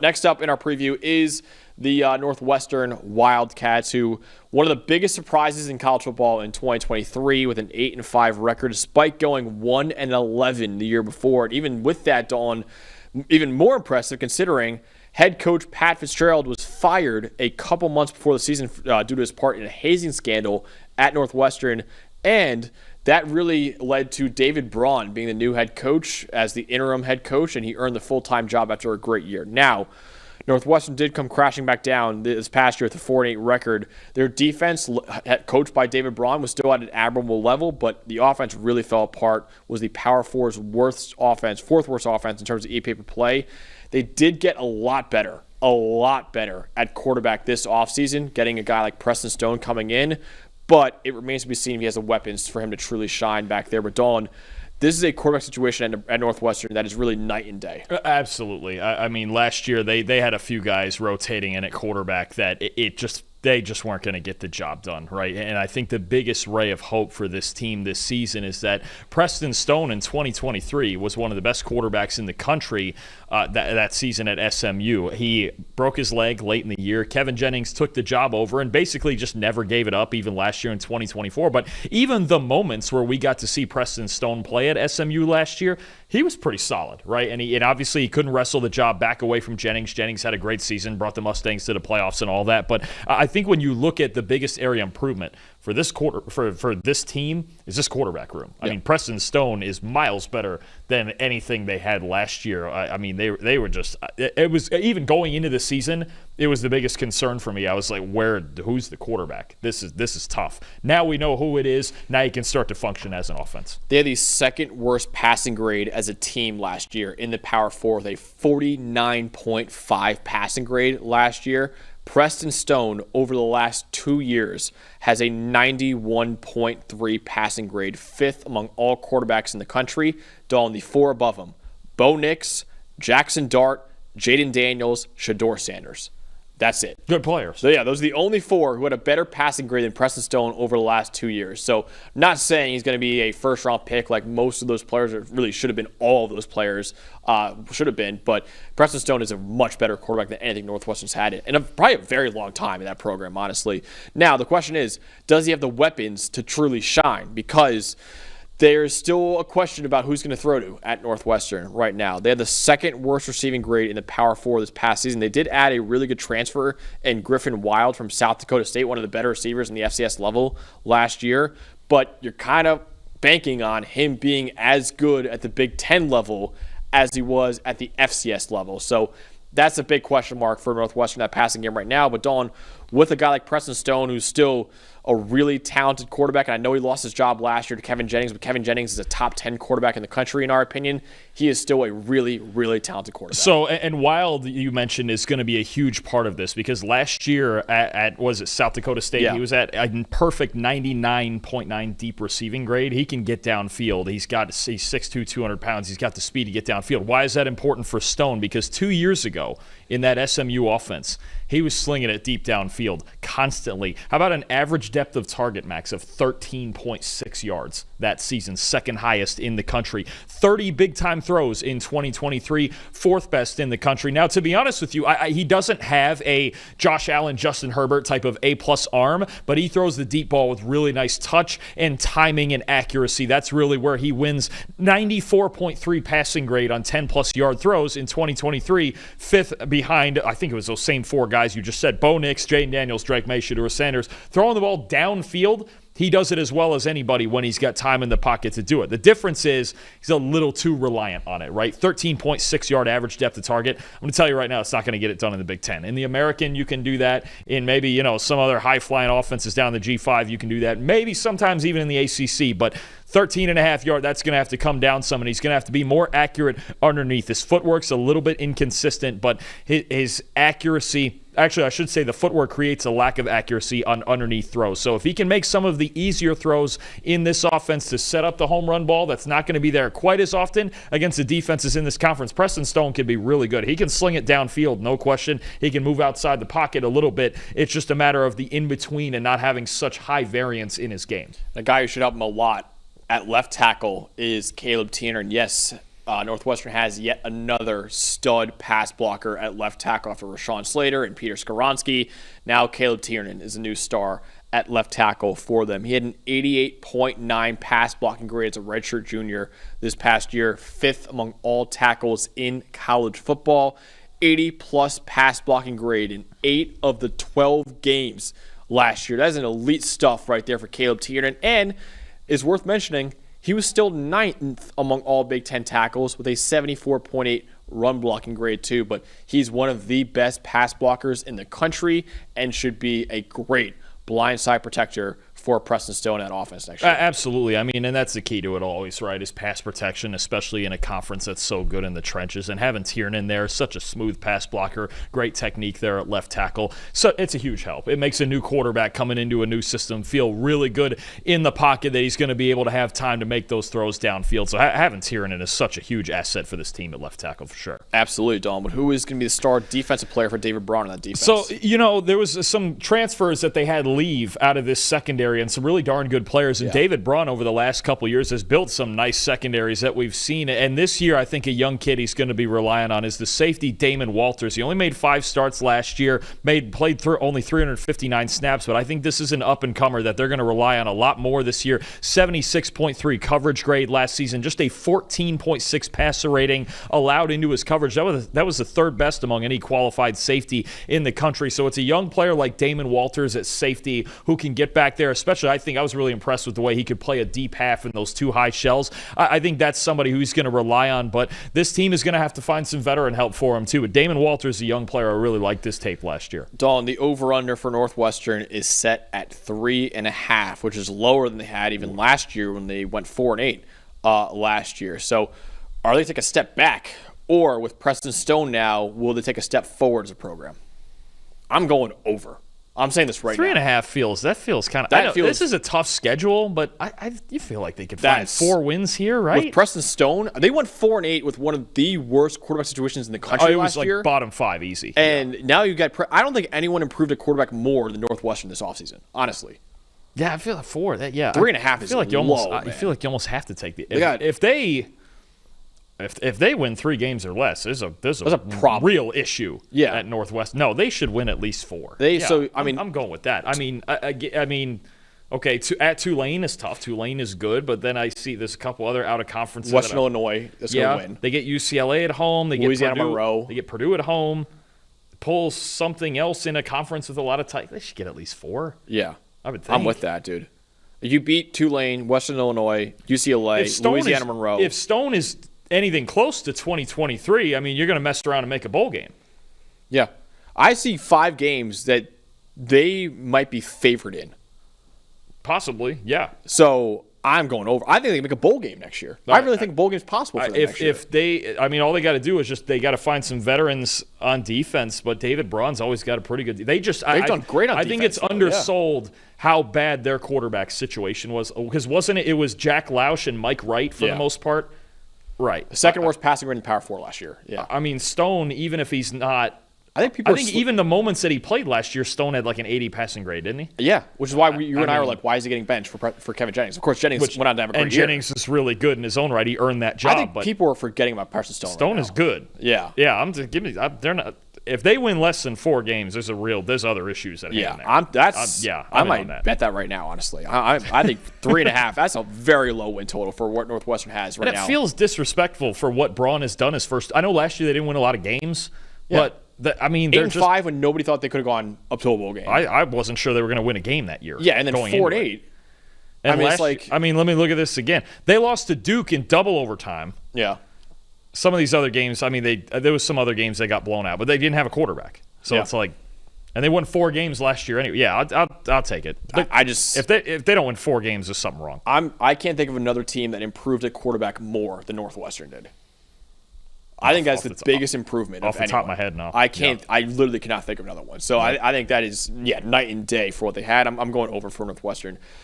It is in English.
Next up in our preview is the Northwestern Wildcats, who one of the biggest surprises in college football in 2023 with an 8-5 record, despite going 1-11 the year before. And even with that, Dalton, even more impressive considering head coach Pat Fitzgerald was fired a couple months before the season due to his part in a hazing scandal at Northwestern, and that really led to David Braun being the new head coach as the interim head coach, and he earned the full-time job after a great year. Now, Northwestern did come crashing back down this past year with a 4-8 record. Their defense, coached by David Braun, was still at an admirable level, but the offense really fell apart. Was the Power Four's fourth worst offense in terms of EPA per play. They did get a lot better at quarterback this offseason, getting a guy like Preston Stone coming in. But it remains to be seen if he has the weapons for him to truly shine back there. But Dalton, this is a quarterback situation at Northwestern that is really night and day. Absolutely. I mean, last year they had a few guys rotating in at quarterback that they just weren't going to get the job done, right? And I think the biggest ray of hope for this team this season is that Preston Stone in 2023 was one of the best quarterbacks in the country that season at SMU. He broke his leg late in the year. Kevin Jennings took the job over and basically just never gave it up, even last year in 2024. But even the moments where we got to see Preston Stone play at SMU last year, he was pretty solid, right? And obviously he couldn't wrestle the job back away from Jennings. Jennings had a great season, brought the Mustangs to the playoffs and all that. But I think when you look at the biggest area improvement for this for this team is this quarterback room. I mean, Preston Stone is miles better than anything they had last year. I mean, they were just, it was even going into the season, it was the biggest concern for me. I was like, who's the quarterback? This is tough. Now we know who it is. Now you can start to function as an offense. They had the second worst passing grade as a team last year in the Power Four with a 49.5 passing grade last year. Preston Stone, over the last 2 years, has a 91.3 passing grade, fifth among all quarterbacks in the country. Dalton, the four above him: Bo Nix, Jackson Dart, Jaden Daniels, Shedeur Sanders. That's it. Good players. So, yeah, those are the only four who had a better passing grade than Preston Stone over the last 2 years. So, not saying he's going to be a first-round pick like most of those players, or really should have been all of those players should have been. But Preston Stone is a much better quarterback than anything Northwestern's had in probably a very long time in that program, honestly. Now, the question is, does he have the weapons to truly shine? Because there's still a question about who's going to throw to at Northwestern right now. They had the second worst receiving grade in the Power Four this past season. They did add a really good transfer in Griffin Wild from South Dakota State, one of the better receivers in the FCS level last year. But you're kind of banking on him being as good at the Big Ten level as he was at the FCS level. So that's a big question mark for Northwestern, that passing game right now. But Dalton, with a guy like Preston Stone, who's still a really talented quarterback, and I know he lost his job last year to Kevin Jennings, but Kevin Jennings is a top 10 quarterback in the country, in our opinion. He is still a really, really talented quarterback. So, and Wild, you mentioned, is going to be a huge part of this, because last year at was it South Dakota State, he was at a perfect 99.9 deep receiving grade. He can get downfield. He's 6'2", 200 pounds. He's got the speed to get downfield. Why is that important for Stone? Because 2 years ago in that SMU offense, he was slinging it deep downfield constantly. How about an average depth of target, Max, of 13.6 yards that season, second highest in the country. 30 big-time throws in 2023, fourth best in the country. Now, to be honest with you, he doesn't have a Josh Allen, Justin Herbert type of A-plus arm, but he throws the deep ball with really nice touch and timing and accuracy. That's really where he wins. 94.3 passing grade on 10-plus yard throws in 2023, fifth behind, I think it was those same four guys you just said, Bo Nix, Jaden Daniels, Drake May, Shedeur Sanders. Throwing the ball downfield, he does it as well as anybody when he's got time in the pocket to do it. The difference is he's a little too reliant on it, right? 13.6 yard average depth of target. I'm going to tell you right now, it's not going to get it done in the Big Ten. In the American, you can do that. In maybe, some other high-flying offenses down the G5, you can do that. Maybe sometimes even in the ACC, but 13.5 yard, that's going to have to come down some, and he's going to have to be more accurate underneath. His footwork's a little bit inconsistent, but his accuracy, actually I should say the footwork creates a lack of accuracy on underneath throws. So if he can make some of the easier throws in this offense to set up the home run ball, that's not going to be there quite as often against the defenses in this conference. Preston Stone can be really good. He can sling it downfield, no question. He can move outside the pocket a little bit. It's just a matter of the in-between and not having such high variance in his game. A guy who should help him a lot at left tackle is Caleb Tierner. And yes, Northwestern has yet another stud pass blocker at left tackle after Rashawn Slater and Peter Skoronski. Now Caleb Tiernan is a new star at left tackle for them. He had an 88.9 pass blocking grade as a redshirt junior this past year, 5th among all tackles in college football. 80-plus pass blocking grade in 8 of the 12 games last year. That is an elite stuff right there for Caleb Tiernan. And is worth mentioning, he was still 9th among all Big Ten tackles with a 74.8 run blocking grade too. But he's one of the best pass blockers in the country and should be a great blindside protector for Preston Stone at offense next year. Absolutely. I mean, and that's the key to it always, right, is pass protection, especially in a conference that's so good in the trenches. And having Tiernan there, such a smooth pass blocker, great technique there at left tackle. So it's a huge help. It makes a new quarterback coming into a new system feel really good in the pocket that he's going to be able to have time to make those throws downfield. So having Tiernan is such a huge asset for this team at left tackle for sure. Absolutely, Dalton. But who is going to be the star defensive player for David Braun in that defense? So, there was some transfers that they had leave out of this secondary and some really darn good players. And David Braun over the last couple of years has built some nice secondaries that we've seen. And this year, I think a young kid he's going to be relying on is the safety Damon Walters. He only made 5 starts last year, played through only 359 snaps, but I think this is an up-and-comer that they're going to rely on a lot more this year. 76.3 coverage grade last season, just a 14.6 passer rating allowed into his coverage. That was the 3rd best among any qualified safety in the country. So it's a young player like Damon Walters at safety who can get back there, especially I think I was really impressed with the way he could play a deep half in those 2 high shells. I think that's somebody who he's going to rely on, but this team is going to have to find some veteran help for him too. But Damon Walters, a young player, I really liked this tape last year. Dawn, the over-under for Northwestern is set at 3.5, which is lower than they had even last year when they went 4-8 last year. So are they take a step back, or with Preston Stone now, will they take a step forward as a program? I'm going over. I'm saying this right now. 3.5 feels kind of. This is a tough schedule, but you feel like they could find 4 wins here, right? With Preston Stone, they went 4-8 with one of the worst quarterback situations in the country last year. It was like bottom 5 easy. And now you got. I don't think anyone improved a quarterback more than Northwestern this offseason, honestly. Yeah, I feel like 4. 3.5 is low. I feel like you almost have to take the. If they win 3 games or less, there's a problem. Real issue at Northwest. No, they should win at least 4. I'm going with that. Okay, at Tulane is tough. Tulane is good, but then I see there's a couple other out of conference. Western Illinois is going to win. They get UCLA at home. They Louisiana get Purdue, Monroe. They get Purdue at home. Pull something else in a conference with a lot of tight. They should get at least 4. Yeah, I would think. I'm with that, dude. You beat Tulane, Western Illinois, UCLA, Louisiana Monroe. If Stone is anything close to 2023, I mean, you're going to mess around and make a bowl game. Yeah. I see 5 games that they might be favored in. Possibly, yeah. So I'm going over. I think they can make a bowl game next year. I really think a bowl game is possible for them next year. All they got to do is they got to find some veterans on defense, but David Braun's always got a pretty good – they've done great on defense. I think it's undersold how bad their quarterback situation was, because wasn't it? It was Jack Lausch and Mike Wright for the most part. Right. The second worst passing grade in Power 4 last year. Yeah. I mean, Stone, even if he's not – I think even the moments that he played last year, Stone had like an 80 passing grade, didn't he? Yeah, which is why you and I were like, why is he getting benched for Kevin Jennings? Of course, Jennings went on to have a great year. And Jennings is really good in his own right. He earned that job. I think people are forgetting about Preston Stone. Stone is good. Yeah. Yeah, they're not. If they win less than 4 games, there's other issues at hand there. I might bet that right now, honestly. I think 3.5, that's a very low win total for what Northwestern has right now. And it feels disrespectful for what Braun has done his first. I know last year they didn't win a lot of games, but 8-5 when nobody thought they could have gone up to a bowl game. I wasn't sure they were going to win a game that year. Yeah, and then 4-8. And let me look at this again. They lost to Duke in double overtime. Yeah. Some of these other games, there was some other games they got blown out, but they didn't have a quarterback. So it's like, and they won 4 games last year anyway. Yeah, I'll take it. But if they don't win 4 games, there's something wrong. I can't think of another team that improved at quarterback more than Northwestern did. I think that's the biggest improvement off the top of my head now. I can't. Yeah. I literally cannot think of another one. So I think that is night and day for what they had. I'm going over for Northwestern.